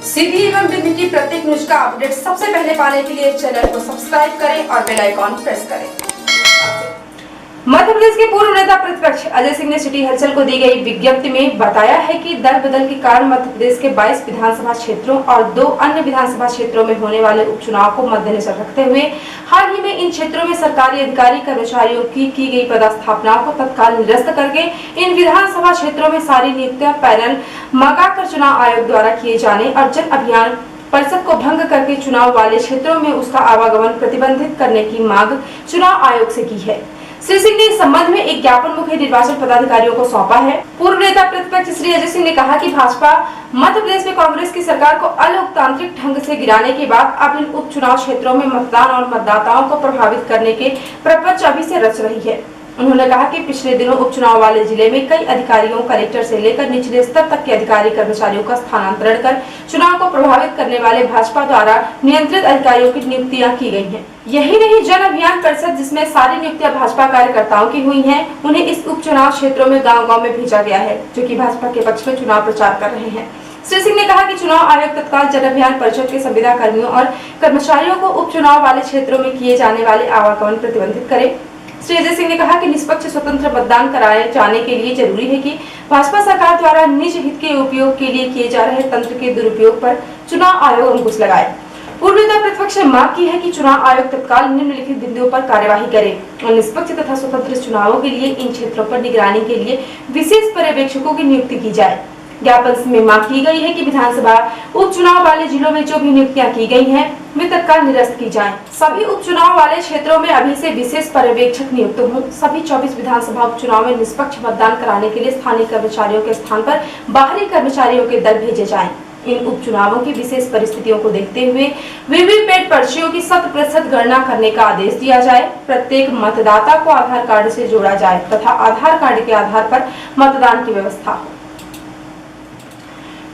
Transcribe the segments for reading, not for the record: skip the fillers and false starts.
सीधी एवं विभिन्न प्रत्येक न्यूज का अपडेट सबसे पहले पाने के लिए चैनल को सब्सक्राइब करें और बेल आइकॉन प्रेस करें। मध्य प्रदेश के पूर्व नेता प्रतिपक्ष अजय सिंह ने सिटी हलचल को दी गई विज्ञप्ति में बताया है कि दल बदल के कारण मध्य प्रदेश के 22 विधानसभा क्षेत्रों और 2 अन्य विधानसभा क्षेत्रों में होने वाले उपचुनाव को मद्देनजर रखते हुए हाल ही में इन क्षेत्रों में सरकारी अधिकारी कर्मचारियों की गई पदस्थापनाओं को तत्काल निरस्त करके इन विधानसभा क्षेत्रों में सारी नियुक्तियां पैनल मंगाकर चुनाव आयोग द्वारा किए जाने और जन अभियान परिषद को भंग करके चुनाव वाले क्षेत्रों में उसका आवागमन प्रतिबंधित करने की मांग चुनाव आयोग से की है। श्री सिंह ने इस संबंध में एक ज्ञापन मुख्य निर्वाचन पदाधिकारियों को सौंपा है। पूर्व नेता प्रतिपक्ष श्री अजय सिंह ने कहा कि भाजपा मध्य प्रदेश में कांग्रेस की सरकार को अलोकतांत्रिक ढंग से गिराने के बाद अब इन उपचुनाव क्षेत्रों में मतदान और मतदाताओं को प्रभावित करने के प्रपंच अभी से रच रही है। उन्होंने कहा कि पिछले दिनों उपचुनाव वाले जिले में कई अधिकारियों, कलेक्टर से लेकर निचले स्तर तक के अधिकारी कर्मचारियों का स्थानांतरण कर चुनाव को प्रभावित करने वाले भाजपा द्वारा नियंत्रित अधिकारियों की नियुक्तियां की गई हैं। यही नहीं, जन अभियान परिषद जिसमें सारी नियुक्तियां भाजपा कार्यकर्ताओं की हुई हैं, उन्हें इस उपचुनाव क्षेत्रों में गाँव-गाँव में भेजा गया है, जो कि भाजपा के पक्ष में चुनाव प्रचार कर रहे हैं। श्री सिंह ने कहा कि चुनाव आयोग तत्काल जन अभियान परिषद के संविदा कर्मियों और कर्मचारियों को उपचुनाव वाले क्षेत्रों में किए जाने वाले आवागमन प्रतिबंधित करे। श्री अजय सिंह ने कहा कि निष्पक्ष स्वतंत्र मतदान कराए जाने के लिए जरूरी है कि भाजपा सरकार द्वारा निज हित के उपयोग के लिए किए जा रहे तंत्र के दुरुपयोग पर चुनाव आयोग अंकुश लगाए। पूर्व नेता प्रतिपक्ष ने मांग की है कि चुनाव आयोग तत्काल निम्नलिखित बिंदुओं पर कार्यवाही करे और निष्पक्ष तथा स्वतंत्र चुनावों के लिए इन क्षेत्रों पर निगरानी के लिए विशेष पर्यवेक्षकों की नियुक्ति की जाए। ज्ञापन में मांग की गई है कि विधानसभा उपचुनाव वाले जिलों में जो भी नियुक्तियां की गई हैं, वे तत्काल निरस्त की जाएं। सभी उपचुनाव वाले क्षेत्रों में अभी से विशेष पर्यवेक्षक नियुक्त हों। सभी 24 विधानसभा उपचुनाव में निष्पक्ष मतदान कराने के लिए स्थानीय कर्मचारियों के स्थान पर बाहरी कर्मचारियों के दल भेजे जाएं। इन उपचुनावों की विशेष परिस्थितियों को देखते हुए वीवीपैट पर्चियों की 100% गणना करने का आदेश दिया जाए। प्रत्येक मतदाता को आधार कार्ड से जोड़ा जाए तथा आधार कार्ड के आधार पर मतदान की व्यवस्था हो।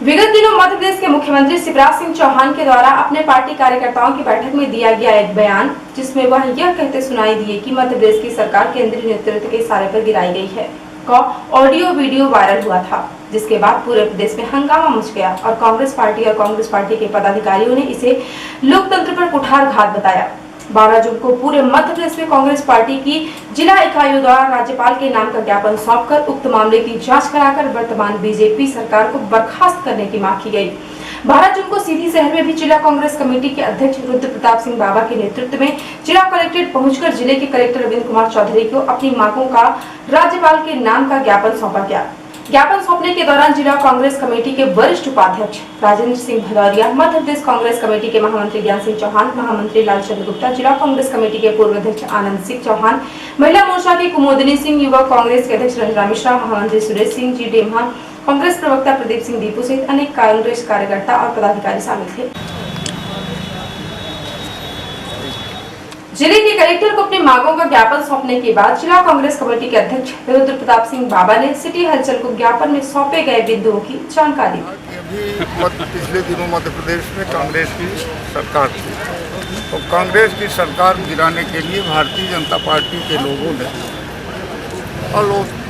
विगत दिनों मध्य प्रदेश के मुख्यमंत्री शिवराज सिंह चौहान के द्वारा अपने पार्टी कार्यकर्ताओं की बैठक में दिया गया एक बयान, जिसमें वह यह कहते सुनाई दिए कि मध्य प्रदेश की सरकार केंद्रीय नेतृत्व के इशारे पर गिराई गई है का ऑडियो वीडियो वायरल हुआ था, जिसके बाद पूरे प्रदेश में हंगामा मच गया और कांग्रेस पार्टी के पदाधिकारियों ने इसे लोकतंत्र पर कुठारघात बताया। 12 जून को पूरे मध्य प्रदेश में कांग्रेस पार्टी की जिला इकाइयों द्वारा राज्यपाल के नाम का ज्ञापन सौंपकर उक्त मामले की जांच कराकर वर्तमान बीजेपी सरकार को बर्खास्त करने की मांग की गई। 12 जून को सीधी शहर में भी जिला कांग्रेस कमेटी के अध्यक्ष रुद्र प्रताप सिंह बाबा के नेतृत्व में जिला कलेक्ट्रेट पहुंचकर जिले के कलेक्टर रविंद्र कुमार चौधरी को अपनी मांगों का राज्यपाल के नाम का ज्ञापन सौंपा गया। ज्ञापन सौंपने के दौरान जिला कांग्रेस कमेटी के वरिष्ठ उपाध्यक्ष राजेंद्र सिंह भदौरिया, मध्य प्रदेश कांग्रेस कमेटी के महामंत्री ज्ञान सिंह चौहान, महामंत्री लालचंद्र गुप्ता, जिला कांग्रेस कमेटी के पूर्व अध्यक्ष आनंद सिंह चौहान, महिला मोर्चा की कुमोदिनी सिंह, युवा कांग्रेस के अध्यक्ष रंजना मिश्रा, महामंत्री सुरेश सिंह जी डेम्हा, कांग्रेस प्रवक्ता प्रदीप सिंह दीपू सहित अनेक कांग्रेस कार्यकर्ता और पदाधिकारी शामिल थे। जिले के कलेक्टर को अपनी मांगों का ज्ञापन सौंपने के बाद जिला कांग्रेस कमेटी के अध्यक्ष रुद्र प्रताप सिंह बाबा ने सिटी हलचल को ज्ञापन में सौंपे गए बिंदुओं की जानकारी दी। पिछले दिनों मध्य प्रदेश में कांग्रेस की सरकार थी, तो कांग्रेस की सरकार गिराने के लिए भारतीय जनता पार्टी के लोगों ने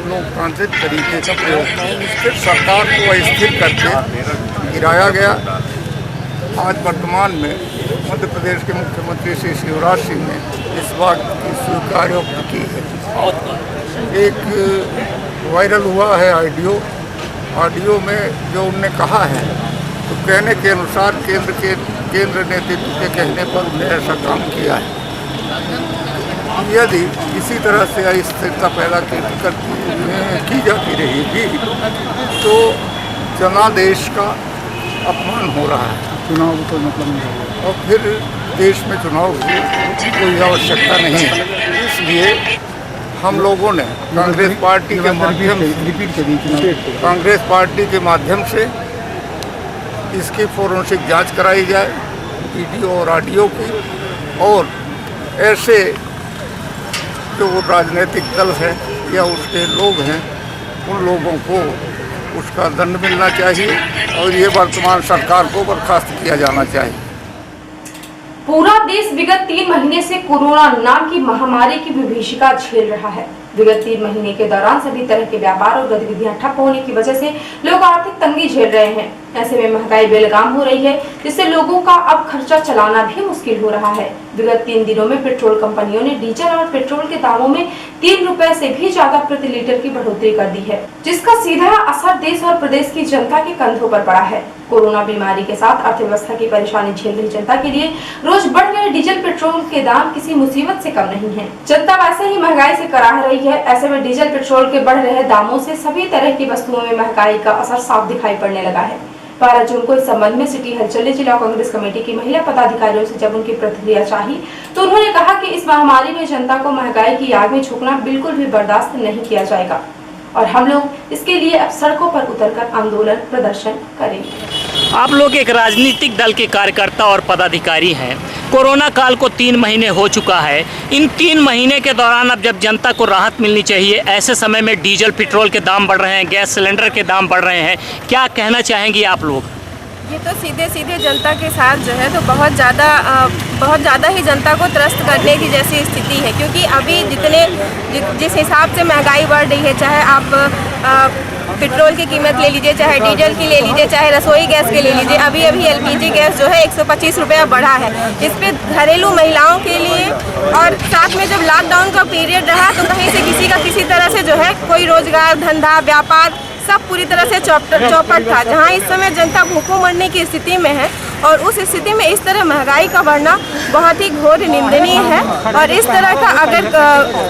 लोकतांत्रिक तरीके का प्रयोग किया। फिर सरकार को अस्थिर करके गिराया गया। आज वर्तमान में मध्य प्रदेश के मुख्यमंत्री श्री शिवराज सिंह ने इस बात की स्वीकारोक्ति की है। एक वायरल हुआ है ऑडियो में जो उन्होंने कहा है, तो कहने के अनुसार केंद्र नेतृत्व के कहने पर उन्होंने ऐसा काम किया है। यदि इसी तरह से अस्थिरता पैदा की जाती रहेगी तो जनादेश का अपमान हो रहा है। चुनाव को मतलब नहीं, और फिर देश में चुनाव की कोई आवश्यकता नहीं है। इसलिए हम लोगों ने कांग्रेस पार्टी के माध्यम से इसकी फोरेंसिक जांच कराई जाए, वीडियो और ऑडियो की, और ऐसे जो राजनीतिक दल है या उसके लोग हैं, उन लोगों को उसका दंड मिलना चाहिए और ये वर्तमान सरकार को बर्खास्त किया जाना चाहिए। पूरा देश विगत 3 महीने से कोरोना नाम की महामारी की विभीषिका झेल रहा है। विगत 3 महीने के दौरान सभी तरह के व्यापार और गतिविधियां ठप होने की वजह से लोग आर्थिक तंगी झेल रहे हैं। ऐसे में महंगाई बेलगाम हो रही है, जिससे लोगों का अब खर्चा चलाना भी मुश्किल हो रहा है। विगत 3 दिनों में पेट्रोल कंपनियों ने डीजल और पेट्रोल के दामों में 3 रुपए से भी ज्यादा प्रति लीटर की बढ़ोतरी कर दी है, जिसका सीधा असर देश और प्रदेश की जनता के कंधों पर पड़ा है। कोरोना बीमारी के साथ अर्थव्यवस्था की परेशानी झेल रही जनता के लिए रोज बढ़ रहे डीजल पेट्रोल के दाम किसी मुसीबत से कम नहीं है। जनता वैसे ही महंगाई से कराह रही है। ऐसे में डीजल पेट्रोल के बढ़ रहे दामों से सभी तरह की वस्तुओं में महंगाई का असर साफ दिखाई पड़ने लगा है। 12 जून को इस संबंध में सिटी हलचल ने जिला कांग्रेस कमेटी की महिला पदाधिकारियों से जब उनकी प्रतिक्रिया चाही तो उन्होंने कहा कि इस महामारी में जनता को महंगाई की आग में झोंकना बिल्कुल भी बर्दाश्त नहीं किया जाएगा और हम लोग इसके लिए अब सड़कों पर उतरकर आंदोलन प्रदर्शन करेंगे। आप लोग एक राजनीतिक दल के कार्यकर्ता और पदाधिकारी हैं। कोरोना काल को 3 महीने हो चुका है। इन 3 महीने के दौरान अब जब जनता को राहत मिलनी चाहिए, ऐसे समय में डीजल पेट्रोल के दाम बढ़ रहे हैं, गैस सिलेंडर के दाम बढ़ रहे हैं, क्या कहना चाहेंगी आप लोग? ये तो सीधे सीधे जनता के साथ जो है तो बहुत ज़्यादा ही जनता को त्रस्त करने की जैसी स्थिति है, क्योंकि अभी जिस हिसाब से महंगाई बढ़ रही है, चाहे आप पेट्रोल की कीमत ले लीजिए, चाहे डीजल की ले लीजिए, चाहे रसोई गैस की ले लीजिए। अभी एलपीजी गैस जो है 125 रुपया बढ़ा है। इस पे घरेलू महिलाओं के लिए और साथ में जब लॉकडाउन का पीरियड रहा तो कहीं से किसी का किसी तरह से जो है कोई रोजगार, धंधा, व्यापार सब पूरी तरह से चौपट था। जहाँ इस समय जनता भूखों मरने की स्थिति में है और उस स्थिति में इस तरह महंगाई का बढ़ना बहुत ही घोर निंदनीय है और इस तरह का अगर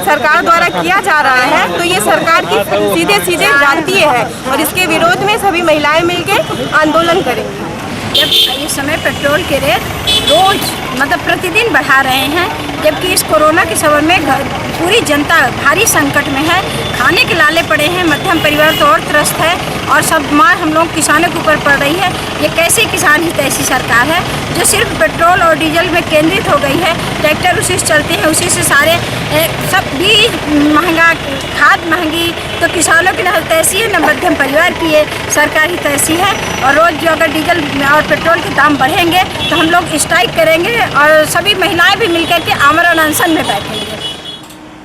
सरकार द्वारा किया जा रहा है तो ये सरकार की सीधे सीधे जातीय है और इसके विरोध में सभी महिलाएं मिलकर आंदोलन करेंगी। जब इस समय पेट्रोल के रेट रोज मतलब प्रतिदिन बढ़ा रहे हैं, जबकि इस कोरोना के समय में पूरी जनता भारी संकट में है, खाने के लाले पड़े हैं, मध्यम परिवार तो और त्रस्त है और सब मार हम लोग किसानों के ऊपर पड़ रही है। ये कैसे किसान हित ऐसी सरकार है जो सिर्फ पेट्रोल और डीजल में केंद्रित हो गई है। ट्रैक्टर उसी से चलते हैं, उसी से सारे सब बीज महंगा, खाद महंगी, तो किसानों की न तैसी है न मध्यम परिवार की है, सरकार ही तैसी है। और रोज़ जो अगर डीजल और पेट्रोल के दाम बढ़ेंगे तो हम लोग स्ट्राइक करेंगे और सभी महिलाएं भी मिलकर के आमरण अनशन में बैठेंगे।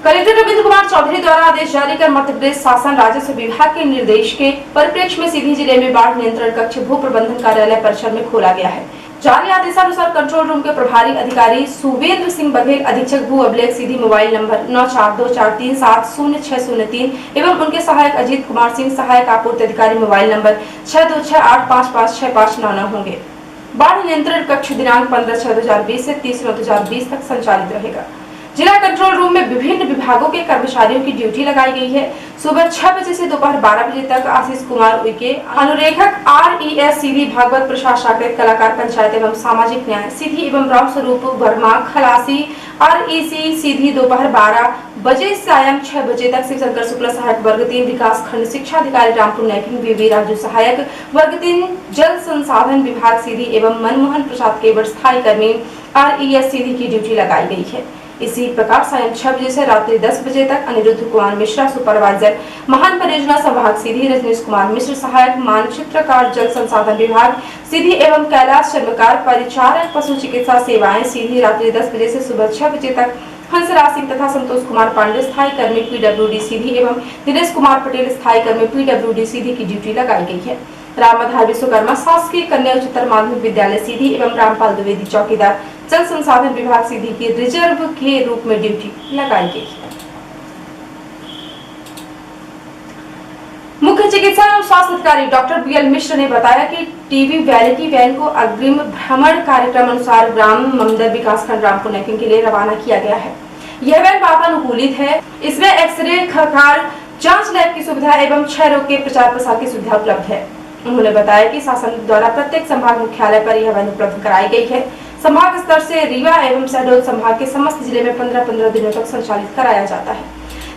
कलेक्टर रविंद्र कुमार चौधरी द्वारा आदेश जारी कर मध्य प्रदेश शासन राजस्व विभाग के निर्देश के परिप्रेक्ष्य में सीधी जिले में बाढ़ नियंत्रण कक्ष भू प्रबंधन कार्यालय परिसर में खोला गया है। जारी आदेशानुसार कंट्रोल रूम के प्रभारी अधिकारी सुवेंद्र सिंह बघेल, अधीक्षक भू अभिलेख सीधी मोबाइल नंबर 9424370603 एवं उनके सहायक अजीत कुमार सिंह, सहायक आपूर्ति अधिकारी मोबाइल नंबर 6268556599 होंगे। बाढ़ नियंत्रण कक्ष दिनांक 15/6/2020 से 30/9/2020 तक संचालित रहेगा। जिला कंट्रोल रूम में विभिन्न विभागों के कर्मचारियों की ड्यूटी लगाई गई है। सुबह 6 बजे से दोपहर 12 बजे तक आशीष कुमार उइके, अनुरेखक RES सीधी, भागवत प्रसाद साकेत, कलाकार पंचायत एवं सामाजिक न्याय सीधी एवं राम स्वरूप वर्मा खलासी REC सीधी दोपहर 12 बजे से सायं 6 बजे तक, शिव शंकर शुक्ला सहायक वर्ग 3 विकास खंड शिक्षा अधिकारी रामपुर नैकिंग, BV राजू सहायक वर्ग 3 जल संसाधन विभाग सीधी एवं मनमोहन प्रसाद केवट स्थायी कर्मी RES सीधी की ड्यूटी लगाई गई है। इसी प्रकार सायं 6 बजे से रात्रि 10 बजे तक अनिरुद्ध कुमार मिश्रा सुपरवाइजर महान परियोजना संभाग सीधी, रजनीश कुमार मिश्र सहायक मानचित्रकार जल संसाधन विभाग सीधी एवं कैलाश चर्मकार परिचारक पशु चिकित्सा सेवाएं सीधी रात्रि 10 बजे से सुबह 6 बजे तक, हंसराज सिंह तथा संतोष कुमार पांडे स्थायी कर्मी PWD सीधी एवं दिनेश कुमार पटेल स्थायी कर्मी PWD सीधी की ड्यूटी लगाई गई है। राम आधार विश्वकर्मा शासकीय कन्या उच्चतर माध्यमिक विद्यालय सीधी एवं रामपाल द्विवेदी चौकीदार जल संसाधन विभाग सीधी की रिजर्व के रूप में ड्यूटी लगाई गई है। मुख्य चिकित्सा एवं स्वास्थ्य अधिकारी डॉक्टर BL मिश्र ने बताया कि टीबी वैलिटी वैन को अग्रिम भ्रमण कार्यक्रम अनुसार ग्राम ममदर विकासखंड रामपुर नैकिंग के लिए रवाना किया गया है। यह वैन वातानुकूलित है। इसमें एक्सरे, खखार जांच लैब की सुविधा एवं क्षय रोग के प्रचार प्रसार की सुविधा उपलब्ध है। उन्होंने बताया कि शासन द्वारा प्रत्येक संभाग मुख्यालय पर यह वैन उपलब्ध कराई गई है। संभाग स्तर से रीवा एवं शहडोल संभाग के समस्त जिले में 15-15 दिनों तक संचालित कराया जाता है।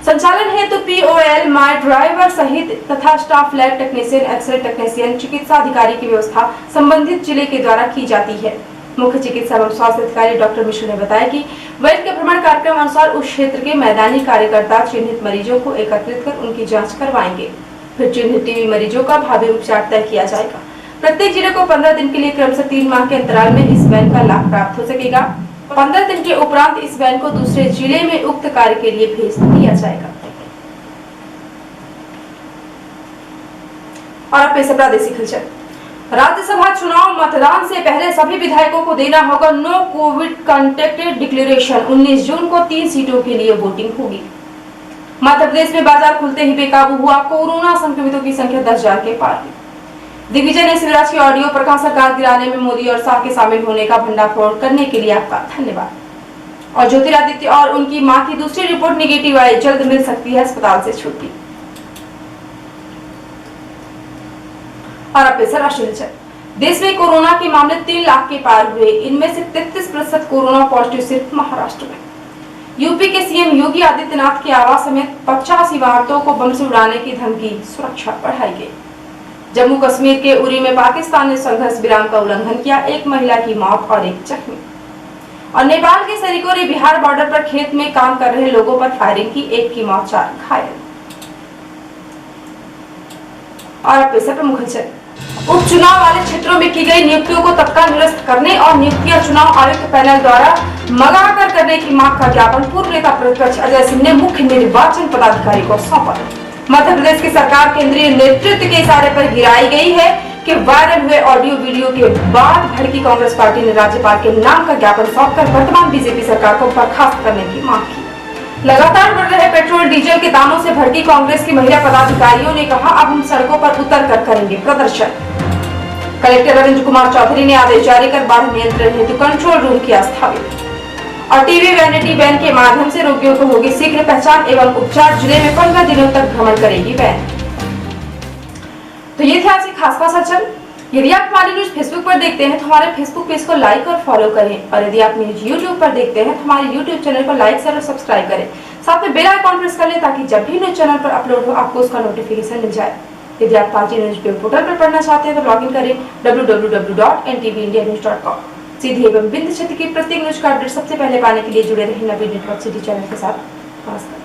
संचालन हेतु POL, माई ड्राइवर सहित तथा staff, lab technician, x ray technician, चिकित्सा अधिकारी की व्यवस्था संबंधित जिले के द्वारा की जाती है। मुख्य चिकित्सा एवं स्वास्थ्य अधिकारी डॉक्टर मिश्र ने बताया कि वैन के भ्रमण कार्यक्रम अनुसार उस क्षेत्र के मैदानी कार्यकर्ता चिन्हित मरीजों को एकत्रित कर उनकी जाँच करवाएंगे। फिर चिन्हित टीबी मरीजों का भावी उपचार तय किया जाएगा। प्रत्येक जिले को 15 दिन के लिए क्रमशः 3 माह के अंतराल में इस वैन का लाभ प्राप्त हो सकेगा। 15 दिन के उपरांत इस वैन को दूसरे जिले में उक्त कार्य के लिए भेज दिया जाएगा। और अब पेश है प्रादेशिक खबर। राज्यसभा चुनाव मतदान से पहले सभी विधायकों को देना होगा नो कोविड कंटेक्ट डिक्लेरेशन। 19 जून को 3 सीटों के लिए वोटिंग होगी। मध्य प्रदेश में बाजार खुलते ही बेकाबू हुआ कोरोना संक्रमितों की संख्या 10,000 के पार हुई। दिग्विजय ने शिवराज की ऑडियो प्रकाश सरकार गिराने में मोदी और शाह के शामिल होने का भंडाफोड़ करने के लिए आपका धन्यवाद। और ज्योतिरादित्य और उनकी मां की दूसरी रिपोर्ट निगेटिव आई, जल्द मिल सकती है अस्पताल से छुट्टी। और अब पेश है राष्ट्रीय समाचार। देश में कोरोना के मामले 3 लाख के पार हुए। इनमें से 33% कोरोना पॉजिटिव सिर्फ महाराष्ट्र में। यूपी के सीएम योगी आदित्यनाथ के आवास समेत 50 इमारतों को बम से उड़ाने की धमकी, सुरक्षा बढ़ाई गई। जम्मू कश्मीर के उरी में पाकिस्तान ने संघर्ष विराम का उल्लंघन किया, 1 महिला की मौत और 1 जख्मी। और नेपाल के सैनिकों ने बिहार बॉर्डर पर खेत में काम कर रहे लोगों पर फायरिंग की, 1 की मौत, 4 घायल। और अब पेश है प्रमुख खबर। उपचुनाव वाले क्षेत्रों में की गई नियुक्तियों को तत्काल निरस्त करने और नियुक्तियां चुनाव आयुक्त पैनल द्वारा मंगाकर करने की मांग का ज्ञापन पूर्व नेता प्रतिपक्ष अजय सिंह ने मुख्य निर्वाचन पदाधिकारी को सौंपा। मध्य प्रदेश की सरकार केंद्रीय नेतृत्व के इशारे पर गिराई गई है कि वायरल हुए ऑडियो वीडियो के बाद भड़की कांग्रेस पार्टी ने राज्यपाल के नाम का ज्ञापन सौंपकर वर्तमान बीजेपी सरकार को बर्खास्त करने की मांग की। लगातार बढ़ रहे पेट्रोल डीजल के दामों से भड़की कांग्रेस की महिला पदाधिकारियों ने कहा, अब हम सड़कों पर उतर कर करेंगे प्रदर्शन। कलेक्टर रविंद्र कुमार चौधरी ने आदेश जारी कर बाढ़ नियंत्रण हेतु कंट्रोल रूम किया स्थापित। और टीबी वैनिटी वैन के माध्यम से रोगियों को होगी शीघ्र पहचान एवं उपचार। जिले में 15 दिनों तक भ्रमण करेगी वैन। तो ये थे आज की खास समाचार। यदि आप हमारी न्यूज फेसबुक पर देखते हैं तो हमारे फेसबुक पेज को लाइक और फॉलो करें, और यदि आप न्यूज यूट्यूब पर देखते हैं तो हमारे यूट्यूब चैनल को लाइक, शेयर और सब्सक्राइब करें। साथ में बेल आइकॉन प्रेस कर लें ताकि जब भी न्यूज चैनल पर अपलोड हो आपको उसका नोटिफिकेशन मिल जाए। यदि आप ताजी न्यूज पोर्टल पर पढ़ना चाहते हैं तो लॉगिन करें www.ntvindianews.com। सीधी एवं बिंदु क्षेत्र की प्रत्येक न्यूज का अपडेट सबसे पहले पाने के लिए जुड़े रहें नवीन नेटवर्क सिटी चैनल के साथ। नमस्कार।